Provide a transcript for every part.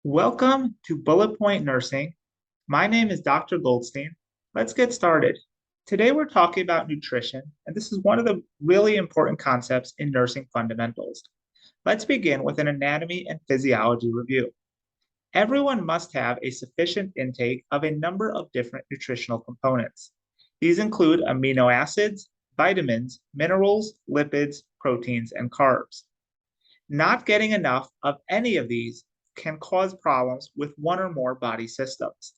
Welcome to Bullet Point Nursing. My name is Dr. Goldstein. Let's get started. Today we're talking about nutrition, and this is one of the really important concepts in nursing fundamentals. Let's begin with an anatomy and physiology review. Everyone must have a sufficient intake of a number of different nutritional components. These include amino acids, vitamins, minerals, lipids, proteins, and carbs. Not getting enough of any of these can cause problems with one or more body systems.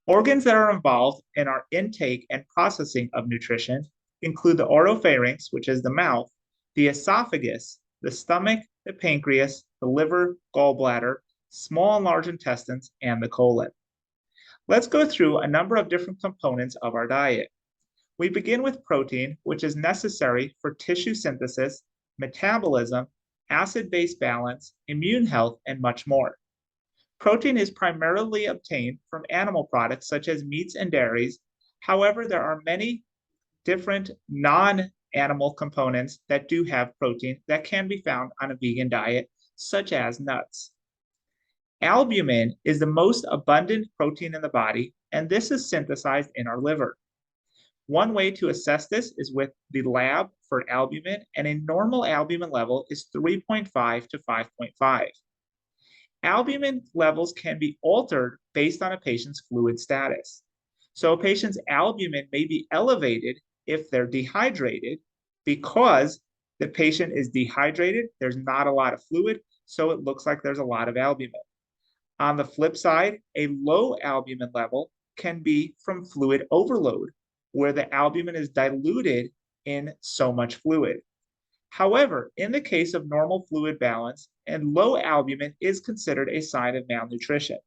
Organs that are involved in our intake and processing of nutrition include the oropharynx, which is the mouth, the esophagus, the stomach, the pancreas, the liver, gallbladder, small and large intestines, and the colon. Let's go through a number of different components of our diet. We begin with protein, which is necessary for tissue synthesis, metabolism, acid-base balance, immune health, and much more. Protein is primarily obtained from animal products such as meats and dairies. However, there are many different non-animal components that do have protein that can be found on a vegan diet, such as nuts. Albumin is the most abundant protein in the body, and this is synthesized in our liver. One way to assess this is with the lab for albumin, and a normal albumin level is 3.5 to 5.5. Albumin levels can be altered based on a patient's fluid status. So a patient's albumin may be elevated if they're dehydrated because the patient is dehydrated, there's not a lot of fluid, so it looks like there's a lot of albumin. On the flip side, a low albumin level can be from fluid overload, where the albumin is diluted in so much fluid. However, in the case of normal fluid balance, and low albumin is considered a sign of malnutrition.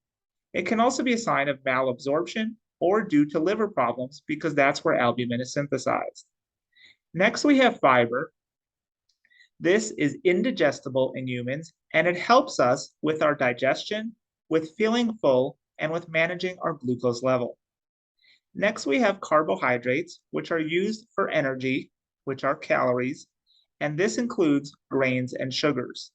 It can also be a sign of malabsorption or due to liver problems because that's where albumin is synthesized. Next, we have fiber. This is indigestible in humans, and it helps us with our digestion, with feeling full, and with managing our glucose level. Next, we have carbohydrates, which are used for energy, which are calories, and this includes grains and sugars.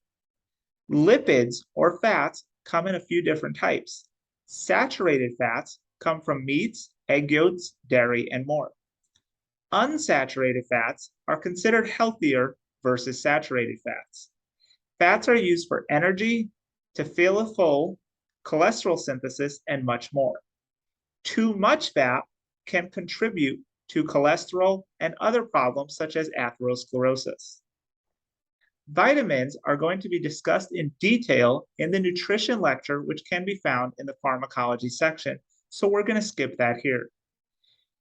Lipids, or fats, come in a few different types. Saturated fats come from meats, egg yolks, dairy, and more. Unsaturated fats are considered healthier versus saturated fats. Fats are used for energy, to feel full, cholesterol synthesis, and much more. Too much fat can contribute to cholesterol and other problems such as atherosclerosis. Vitamins are going to be discussed in detail in the nutrition lecture, which can be found in the pharmacology section, so we're going to skip that here.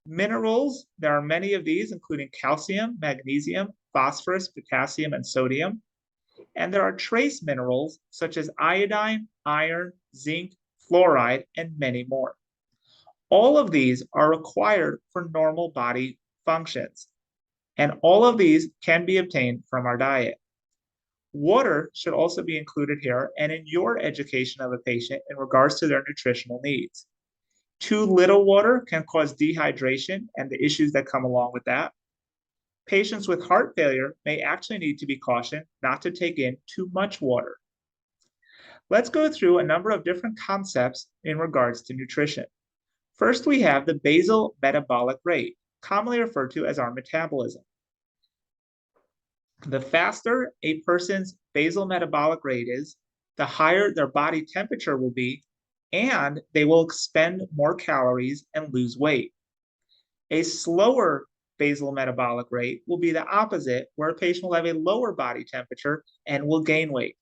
Minerals, there are many of these, including calcium, magnesium, phosphorus, potassium, and sodium. And there are trace minerals such as iodine, iron, zinc, fluoride, and many more. All of these are required for normal body functions, and all of these can be obtained from our diet. Water should also be included here and in your education of a patient in regards to their nutritional needs. Too little water can cause dehydration and the issues that come along with that. Patients with heart failure may actually need to be cautioned not to take in too much water. Let's go through a number of different concepts in regards to nutrition. First, we have the basal metabolic rate, commonly referred to as our metabolism. The faster a person's basal metabolic rate is, the higher their body temperature will be, and they will expend more calories and lose weight. A slower basal metabolic rate will be the opposite, where a patient will have a lower body temperature and will gain weight.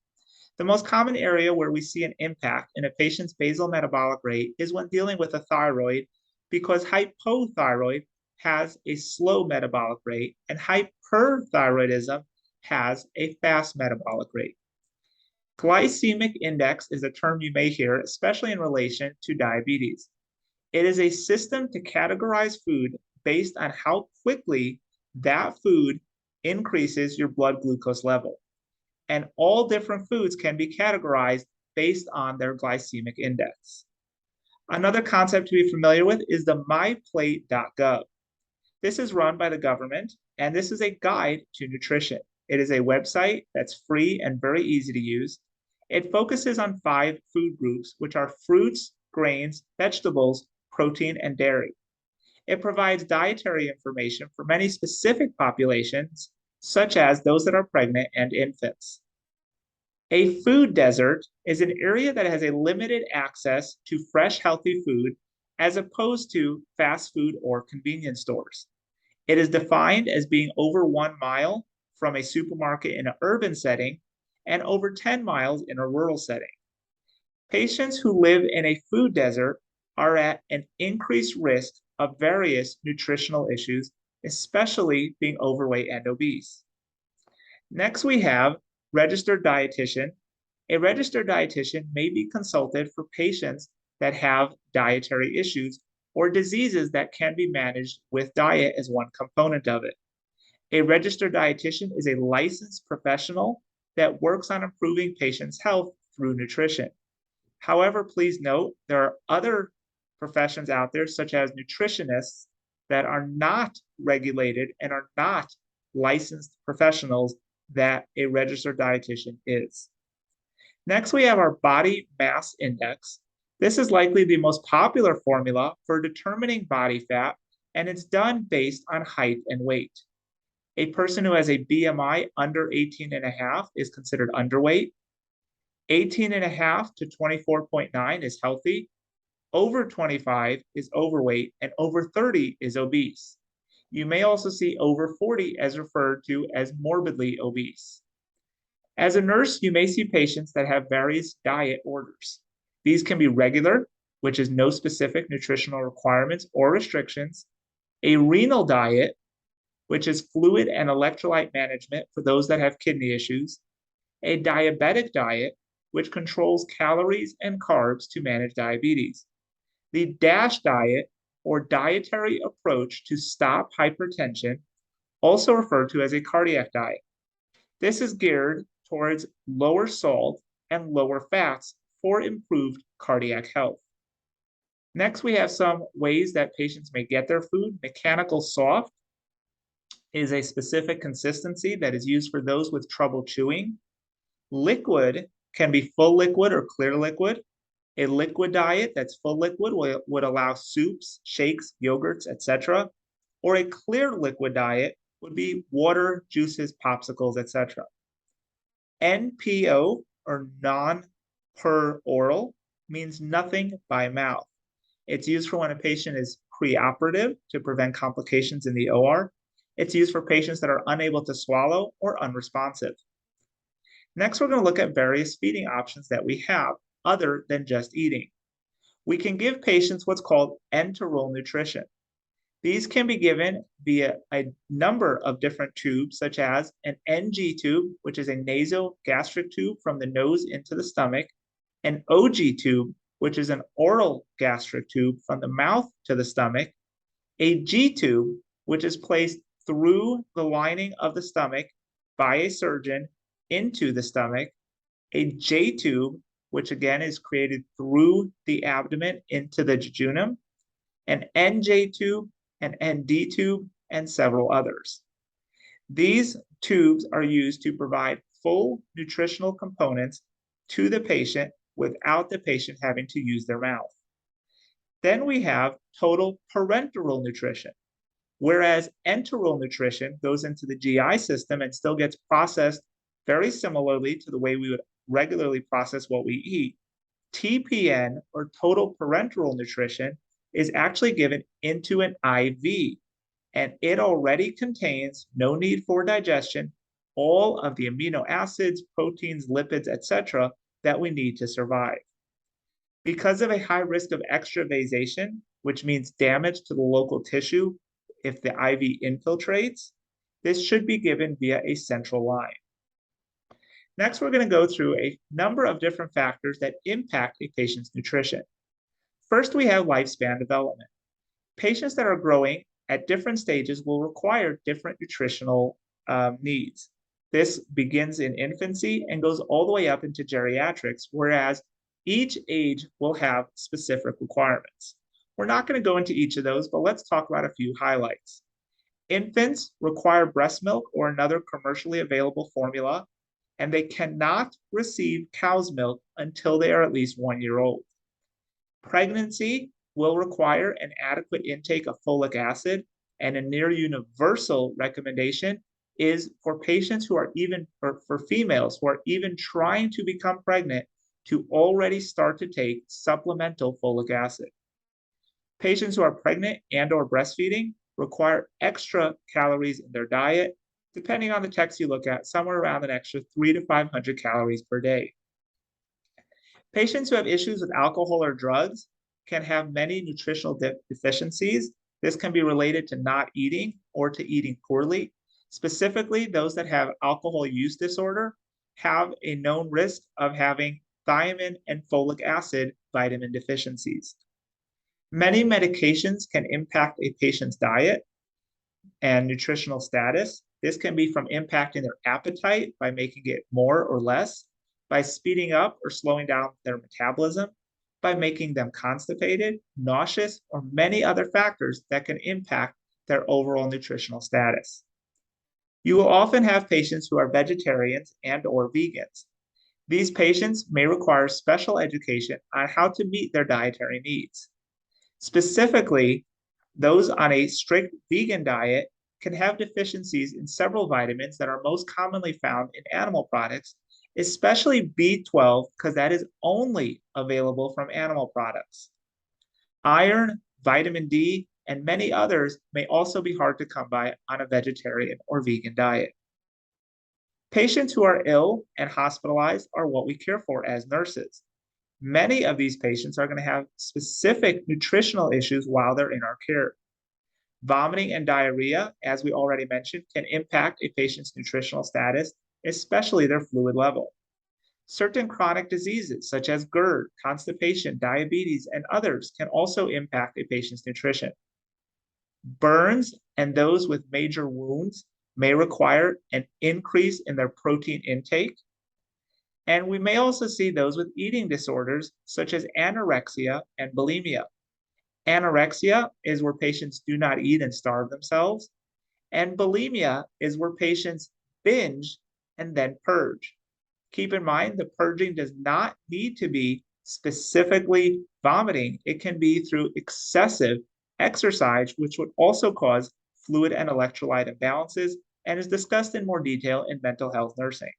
The most common area where we see an impact in a patient's basal metabolic rate is when dealing with a thyroid, because hypothyroid has a slow metabolic rate and hyperthyroidism has a fast metabolic rate. Glycemic index is a term you may hear, especially in relation to diabetes. It is a system to categorize food based on how quickly that food increases your blood glucose level. And all different foods can be categorized based on their glycemic index. Another concept to be familiar with is the myplate.gov. This is run by the government, and this is a guide to nutrition. It is a website that's free and very easy to use. It focuses on 5 food groups, which are fruits, grains, vegetables, protein, and dairy. It provides dietary information for many specific populations, such as those that are pregnant and infants. A food desert is an area that has a limited access to fresh, healthy food as opposed to fast food or convenience stores. It is defined as being over 1 mile from a supermarket in an urban setting and over 10 miles in a rural setting. Patients who live in a food desert are at an increased risk of various nutritional issues, especially being overweight and obese. Next, we have registered dietitian. A registered dietitian may be consulted for patients that have dietary issues or diseases that can be managed with diet as one component of it. A registered dietitian is a licensed professional that works on improving patients' health through nutrition. However, please note there are other professions out there, such as nutritionists, that are not regulated and are not licensed professionals that a registered dietitian is. Next, we have our body mass index. This is likely the most popular formula for determining body fat, and it's done based on height and weight. A person who has a BMI under 18.5 is considered underweight. 18.5 to 24.9 is healthy. Over 25 is overweight, and over 30 is obese. You may also see over 40 as referred to as morbidly obese. As a nurse, you may see patients that have various diet orders. These can be regular, which is no specific nutritional requirements or restrictions, a renal diet, which is fluid and electrolyte management for those that have kidney issues, a diabetic diet, which controls calories and carbs to manage diabetes, the DASH diet, or dietary approach to stop hypertension, also referred to as a cardiac diet. This is geared towards lower salt and lower fats for improved cardiac health. Next, we have some ways that patients may get their food. Mechanical soft is a specific consistency that is used for those with trouble chewing. Liquid can be full liquid or clear liquid. A liquid diet that's full liquid would allow soups, shakes, yogurts, etc. Or a clear liquid diet would be water, juices, popsicles, etc. NPO, or non-per-oral, means nothing by mouth. It's used for when a patient is preoperative to prevent complications in the OR. It's used for patients that are unable to swallow or unresponsive. Next, we're going to look at various feeding options that we have other than just eating. We can give patients what's called enteral nutrition. These can be given via a number of different tubes, such as an NG tube, which is a nasogastric tube from the nose into the stomach, an OG tube, which is an oral gastric tube from the mouth to the stomach, a G tube, which is placed through the lining of the stomach by a surgeon into the stomach, a J tube, which again is created through the abdomen into the jejunum, an NJ tube, an ND tube, and several others. These tubes are used to provide full nutritional components to the patient without the patient having to use their mouth. Then we have total parenteral nutrition, whereas enteral nutrition goes into the GI system and still gets processed very similarly to the way we would regularly process what we eat. TPN, or total parenteral nutrition, is actually given into an IV, and it already contains, no need for digestion, all of the amino acids, proteins, lipids, etc. that we need to survive. Because of a high risk of extravasation, which means damage to the local tissue if the IV infiltrates, this should be given via a central line. Next, we're going to go through a number of different factors that impact a patient's nutrition. First, we have lifespan development. Patients that are growing at different stages will require different nutritional needs. This begins in infancy and goes all the way up into geriatrics, whereas each age will have specific requirements. We're not going to go into each of those, but let's talk about a few highlights. Infants require breast milk or another commercially available formula and they cannot receive cow's milk until they are at least 1 year old. Pregnancy will require an adequate intake of folic acid, and a near universal recommendation is for patients who are even, or for females who are even trying to become pregnant, to already start to take supplemental folic acid. Patients who are pregnant and or breastfeeding require extra calories in their diet, depending on the text you look at, somewhere around an extra 300 to 500 calories per day. Patients who have issues with alcohol or drugs can have many nutritional deficiencies. This can be related to not eating or to eating poorly. Specifically, those that have alcohol use disorder have a known risk of having thiamine and folic acid vitamin deficiencies. Many medications can impact a patient's diet and nutritional status. This can be from impacting their appetite by making it more or less, by speeding up or slowing down their metabolism, by making them constipated, nauseous, or many other factors that can impact their overall nutritional status. You will often have patients who are vegetarians and or vegans. These patients may require special education on how to meet their dietary needs. Specifically, those on a strict vegan diet can have deficiencies in several vitamins that are most commonly found in animal products, especially B12, because that is only available from animal products. Iron, vitamin D, and many others may also be hard to come by on a vegetarian or vegan diet. Patients who are ill and hospitalized are what we care for as nurses. Many of these patients are going to have specific nutritional issues while they're in our care. Vomiting and diarrhea, as we already mentioned, can impact a patient's nutritional status, especially their fluid level. Certain chronic diseases, such as GERD, constipation, diabetes, and others, can also impact a patient's nutrition. Burns and those with major wounds may require an increase in their protein intake. And we may also see those with eating disorders, such as anorexia and bulimia. Anorexia is where patients do not eat and starve themselves, and bulimia is where patients binge and then purge. Keep in mind, the purging does not need to be specifically vomiting. It can be through excessive exercise, which would also cause fluid and electrolyte imbalances, and is discussed in more detail in mental health nursing.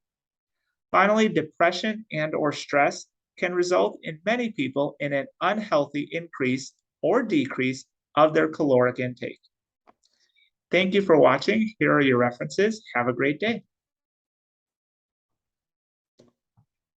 Finally, depression and or stress can result in many people in an unhealthy increase or decrease of their caloric intake. Thank you for watching. Here are your references. Have a great day.